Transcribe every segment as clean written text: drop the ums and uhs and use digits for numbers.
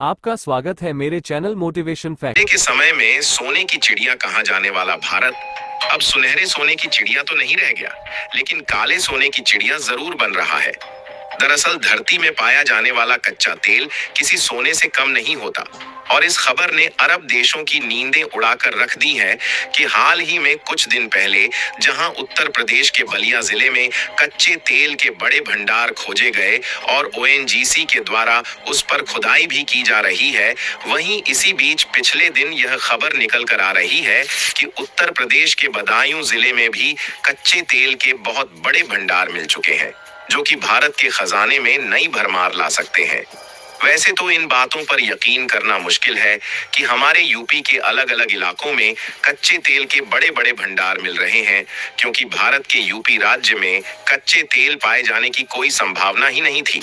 आपका स्वागत है मेरे चैनल मोटिवेशन फैक्ट के समय में सोने की चिड़िया कहा जाने वाला भारत अब सुनहरे सोने की चिड़िया तो नहीं रह गया, लेकिन काले सोने की चिड़िया जरूर बन रहा है। दरअसल धरती में पाया जाने वाला कच्चा तेल किसी सोने से कम नहीं होता और इस खबर ने अरब देशों की नींदें उड़ाकर रख दी है कि हाल ही में कुछ दिन पहले जहां उत्तर प्रदेश के बलिया जिले में कच्चे तेल के बड़े भंडार खोजे गए और ओएनजीसी के द्वारा उस पर खुदाई भी की जा रही है, वहीं इसी बीच पिछले दिन यह खबर निकल कर आ रही है कि उत्तर प्रदेश के बदायूं जिले में भी कच्चे तेल के बहुत बड़े भंडार मिल चुके हैं, जो कि भारत के खजाने में नई भरमार ला सकते हैं। वैसे तो इन बातों पर यकीन करना मुश्किल है कि हमारे यूपी के अलग अलग इलाकों में कच्चे तेल के बड़े बड़े भंडार मिल रहे हैं, क्योंकि भारत के यूपी राज्य में कच्चे तेल पाए जाने की कोई संभावना ही नहीं थी।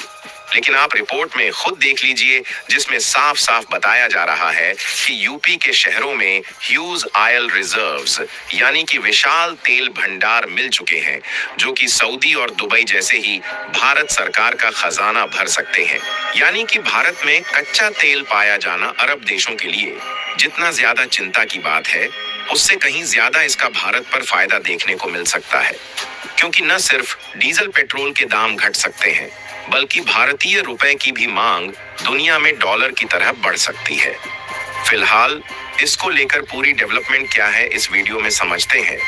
लेकिन आप रिपोर्ट में खुद देख लीजिए, जिसमें साफ साफ बताया जा रहा है कि यूपी के शहरों में ह्यूज ऑयल रिजर्व्स यानी कि विशाल तेल भंडार मिल चुके हैं, जो कि सऊदी और दुबई जैसे ही भारत सरकार का खजाना भर सकते हैं। यानी कि भारत में कच्चा तेल पाया जाना अरब देशों के लिए जितना ज्यादा चिंता की बात है, उससे कहीं ज्यादा इसका भारत पर फायदा देखने को मिल सकता है, क्योंकि न सिर्फ डीजल पेट्रोल के दाम घट सकते हैं, बल्कि भारतीय रुपए की भी मांग दुनिया में डॉलर की तरह बढ़ सकती है। फिलहाल इसको लेकर पूरी डेवलपमेंट क्या है इस वीडियो में समझते हैं,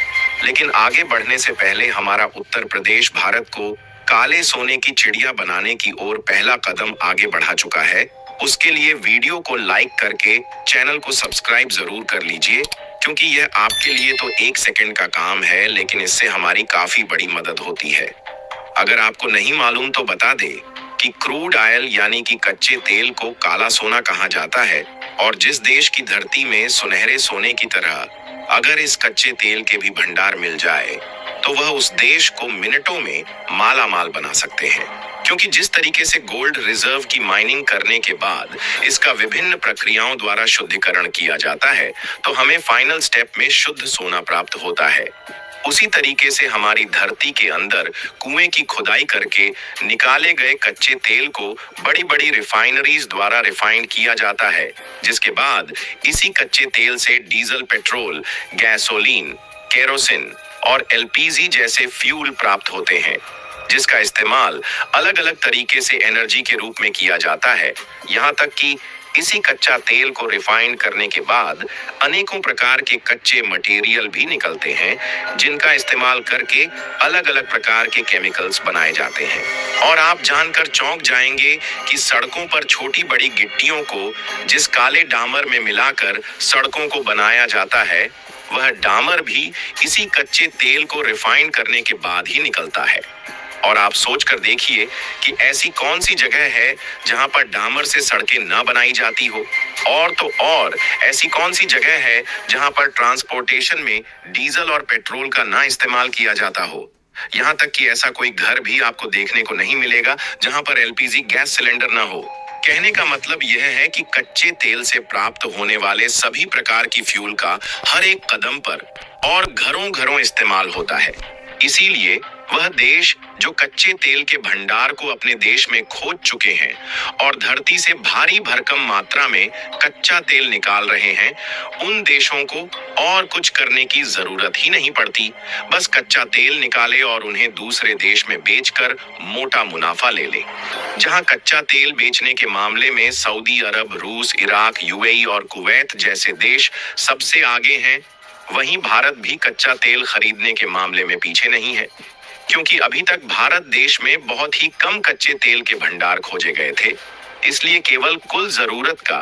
लेकिन आगे बढ़ने से पहले हमारा उत्तर प्रदेश भारत को काले सोने की चिड़िया बनाने की ओर पहला कदम आगे बढ़ा चुका है। उसके लिए वीडियो को लाइक करके चैनल को सब्सक्राइब जरूर कर लीजिए, क्योंकि यह आपके लिए तो 1 सेकंड का काम है, लेकिन इससे हमारी काफी बड़ी मदद होती है। अगर आपको नहीं मालूम तो बता दे कि क्रूड ऑयल यानी कि कच्चे तेल को काला सोना कहा जाता है, और जिस देश की धरती में सुनहरे सोने की तरह अगर इस कच्चे तेल के भी भंडार मिल जाए तो वह उस देश को मिनटों में माला माल बना सकते हैं, क्योंकि जिस तरीके से गोल्ड रिजर्व की माइनिंग करने के बाद इसका विभिन्न प्रक्रियाओं द्वारा शुद्धिकरण किया जाता है तो हमें फाइनल स्टेप में शुद्ध सोना प्राप्त होता है। उसी तरीके से हमारी धरती के अंदर कुएं की खुदाई करके निकाले गए कच्चे तेल को बड़ी बड़ी रिफाइनरीज द्वारा रिफाइंड किया जाता है, जिसके बाद इसी कच्चे तेल से डीजल पेट्रोल, गैसोलीन, केरोसिन और एलपीजी जैसे फ्यूल प्राप्त होते हैं, जिसका इस्तेमाल अलग अलग तरीके से एनर्जी के रूप में किया जाता है। यहाँ तक कि इसी कच्चा तेल को रिफाइन करने के बाद अनेकों प्रकार के कच्चे मटेरियल भी निकलते हैं, जिनका इस्तेमाल करके अलग अलग प्रकार के केमिकल्स बनाए जाते हैं। और आप जानकर चौंक जाएंगे कि सड़कों पर छोटी बड़ी गिट्टियों को जिस काले डामर में मिलाकर सड़कों को बनाया जाता है, वह डामर भी इसी कच्चे तेल को रिफाइन करने के बाद ही निकलता है। और आप सोच कर देखिए कि ऐसी कौन सी जगह है जहां पर डामर से सड़कें ना बनाई जाती हो, और तो और ऐसी कौन सी जगह है जहां पर ट्रांसपोर्टेशन में डीजल और पेट्रोल का ना इस्तेमाल किया जाता हो। यहाँ तक कि ऐसा कोई घर भी आपको देखने को नहीं मिलेगा जहां पर एलपीजी गैस सिलेंडर ना हो। कहने का मतलब यह है कि कच्चे तेल से प्राप्त होने वाले सभी प्रकार की फ्यूल का हर एक कदम पर और घरों घरों इस्तेमाल होता है। इसीलिए वह देश जो कच्चे तेल के भंडार को अपने देश में खोज चुके हैं और धरती से भारी भरकम मात्रा में कच्चा तेल निकाल रहे हैं, उन देशों को और कुछ करने की जरूरत ही नहीं पड़ती। बस कच्चा तेल निकाले और उन्हें दूसरे देश में बेचकर मोटा मुनाफा ले ले। जहां कच्चा तेल बेचने के मामले में सऊदी अरब, रूस, इराक, यूएई और कुवैत जैसे देश सबसे आगे हैं, वहीं भारत भी कच्चा तेल खरीदने के मामले में पीछे नहीं है, क्योंकि अभी तक भारत देश में बहुत ही कम कच्चे तेल के भंडार खोजे गए थे। इसलिए केवल कुल जरूरत का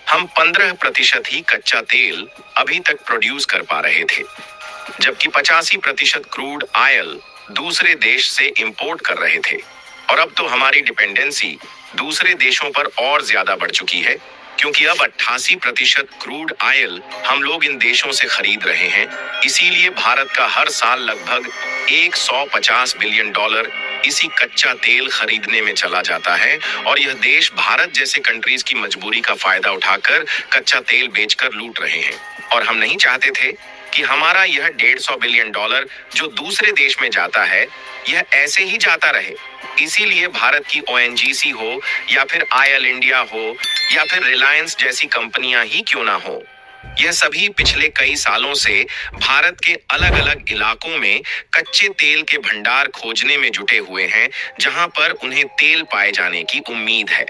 हम 15% ही कच्चा तेल अभी तक प्रोड्यूस कर पा रहे थे, जबकि 85% क्रूड ऑयल दूसरे देश से इंपोर्ट कर रहे थे। और अब तो हमारी डिपेंडेंसी दूसरे देशों पर और ज्यादा बढ़ चुकी है, क्योंकि अब 88% क्रूड ऑयल हम लोग इन देशों से खरीद रहे हैं। इसीलिए भारत का हर साल लगभग 150 बिलियन डॉलर इसी कच्चा तेल खरीदने में चला जाता है, और यह देश भारत जैसे कंट्रीज की मजबूरी का फायदा उठाकर कच्चा तेल बेचकर लूट रहे हैं। और हम नहीं चाहते थे कि हमारा यह 150 बिलियन डॉलर जो दूसरे देश में जाता है, यह ऐसे ही जाता रहे। इसीलिए भारत की ओएनजीसी हो या फिर आयल इंडिया हो या फिर रिलायंस जैसी कंपनियां ही क्यों ना हो, यह सभी पिछले कई सालों से भारत के अलग अलग इलाकों में कच्चे तेल के भंडार खोजने में जुटे हुए हैं, जहां पर उन्हें तेल पाए जाने की उम्मीद है।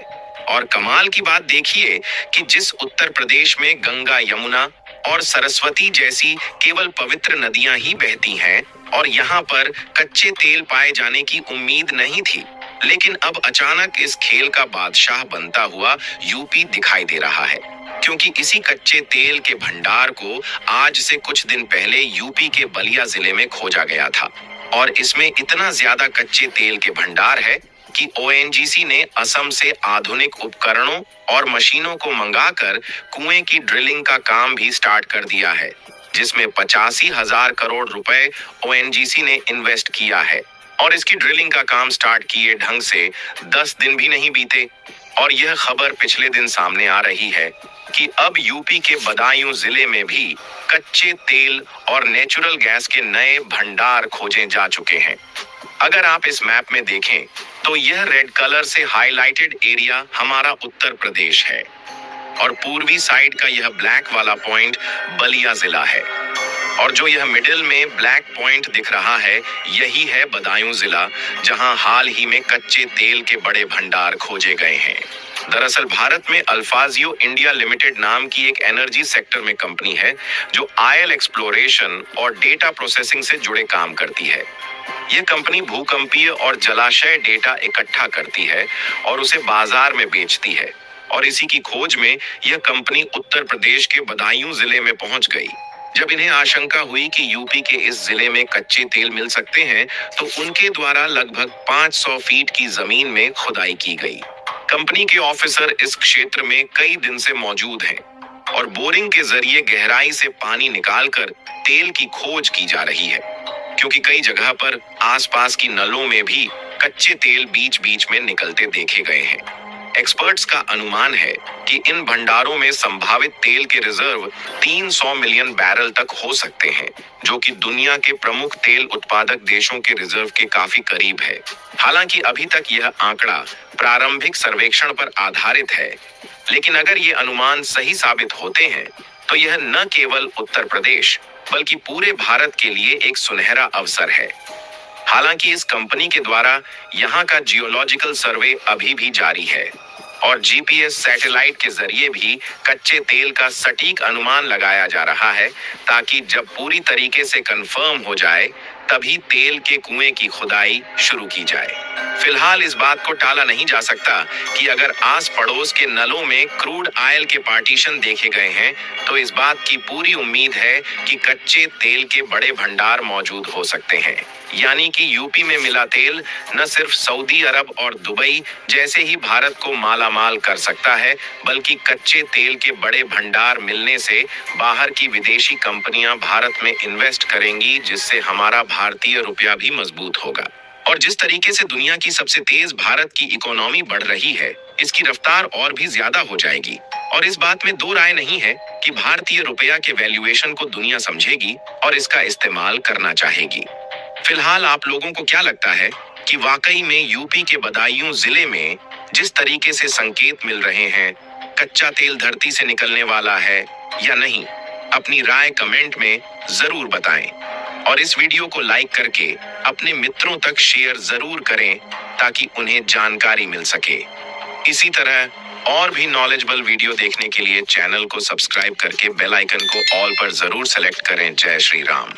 और कमाल की बात देखिए कि जिस उत्तर प्रदेश में गंगा, यमुना और सरस्वती जैसी केवल पवित्र नदियां ही बहती हैं और यहाँ पर कच्चे तेल पाए जाने की उम्मीद नहीं थी, लेकिन अब अचानक इस खेल का बादशाह बनता हुआ यूपी दिखाई दे रहा है। क्योंकि इसी कच्चे तेल के भंडार को आज से कुछ दिन पहले यूपी के बलिया जिले में खोजा गया था और इसमें इतना ज्यादा कच्चे तेल के भंडार है कि ओएनजीसी ने असम से आधुनिक उपकरणों और मशीनों को मंगाकर कुएं की ड्रिलिंग का काम भी स्टार्ट कर दिया है, जिसमें 85,000 करोड़ रुपए ओएनजीसी ने इन्वेस्ट किया है। और इसकी ड्रिलिंग का काम स्टार्ट किए ढंग से 10 दिन भी नहीं बीते और यह खबर पिछले दिन सामने आ रही है कि अब यूपी के बदायूं जिले में भी कच्चे तेल और नेचुरल गैस के नए भंडार खोजे जा चुके हैं। अगर आप इस मैप में देखें तो यह रेड कलर से हाईलाइटेड एरिया हमारा उत्तर प्रदेश है और पूर्वी साइड का यह ब्लैक वाला पॉइंट बलिया जिला है और जो यह मिडिल में ब्लैक पॉइंट दिख रहा है यही है बदायूं जिला, जहां हाल ही में कच्चे तेल के बड़े भंडार खोजे गए हैं। दरअसल भारत में अल्फाजियो इंडिया लिमिटेड नाम की एक एनर्जी सेक्टर में कंपनी है जो आयल एक्सप्लोरेशन और डेटा प्रोसेसिंग से जुड़े काम करती है। यह कंपनी भूकंपीय और जलाशय डेटा इकट्ठा करती है और उसे बाजार में बेचती है और इसी की खोज में यह कंपनी उत्तर प्रदेश के बदायूं जिले में पहुंच गई। जब इन्हें आशंका हुई कि यूपी के इस जिले में कच्चे तेल मिल सकते हैं तो उनके द्वारा लगभग 500 फीट की जमीन में खुदाई की गई। कंपनी के ऑफिसर इस क्षेत्र में कई दिन से मौजूद हैं और बोरिंग के जरिए गहराई से पानी निकालकर तेल की खोज की जा रही है, क्योंकि कई जगह पर आसपास की नलों में भी कच्चे तेल बीच बीच में निकलते देखे गए हैं। एक्सपर्ट्स का अनुमान है कि इन भंडारों में संभावित तेल के रिजर्व 300 मिलियन बैरल तक हो सकते हैं, जो कि दुनिया के प्रमुख तेल उत्पादक देशों के रिजर्व के काफी करीब है। हालांकि अभी तक यह आंकड़ा प्रारंभिक सर्वेक्षण पर आधारित है, लेकिन अगर ये अनुमान सही साबित होते हैं तो यह न केवल उत्तर प्रदेश बल्कि पूरे भारत के लिए एक सुनहरा अवसर है। हालांकि इस कंपनी के द्वारा यहाँ का जियोलॉजिकल सर्वे अभी भी जारी है और जीपीएस सैटेलाइट के जरिए भी कच्चे तेल का सटीक अनुमान लगाया जा रहा है, ताकि जब पूरी तरीके से कंफर्म हो जाए तभी तेल के कुएं की खुदाई शुरू की जाए। फिलहाल इस बात को टाला नहीं जा सकता कि अगर आस पड़ोस के नलों में क्रूड ऑयल के पार्टीशन देखे गए हैं तो इस बात की पूरी उम्मीद है कि कच्चे तेल के बड़े भंडार मौजूद हो सकते हैं। यानी कि यूपी में मिला तेल न सिर्फ सऊदी अरब और दुबई जैसे ही भारत को मालामाल कर सकता है, बल्कि कच्चे तेल के बड़े भंडार मिलने से बाहर की विदेशी कंपनियां भारत में इन्वेस्ट करेंगी, जिससे हमारा भारतीय रुपया भी मजबूत होगा। और जिस तरीके से दुनिया की सबसे तेज भारत की इकोनॉमी बढ़ रही है, इसकी रफ्तार और भी ज्यादा हो जाएगी और इस बात में दो राय नहीं है कि भारतीय रुपया के वैल्यूएशन को दुनिया समझेगी और इसका इस्तेमाल करना चाहेगी। फिलहाल आप लोगों को क्या लगता है कि वाकई में यूपी के बदायूं जिले में जिस तरीके से संकेत मिल रहे हैं, कच्चा तेल धरती से निकलने वाला है या नहीं? अपनी राय कमेंट में जरूर बताएं और इस वीडियो को लाइक करके अपने मित्रों तक शेयर जरूर करें ताकि उन्हें जानकारी मिल सके। इसी तरह और भी नॉलेजेबल वीडियो देखने के लिए चैनल को सब्सक्राइब करके बेल आइकन को ऑल पर जरूर सेलेक्ट करें। जय श्री राम।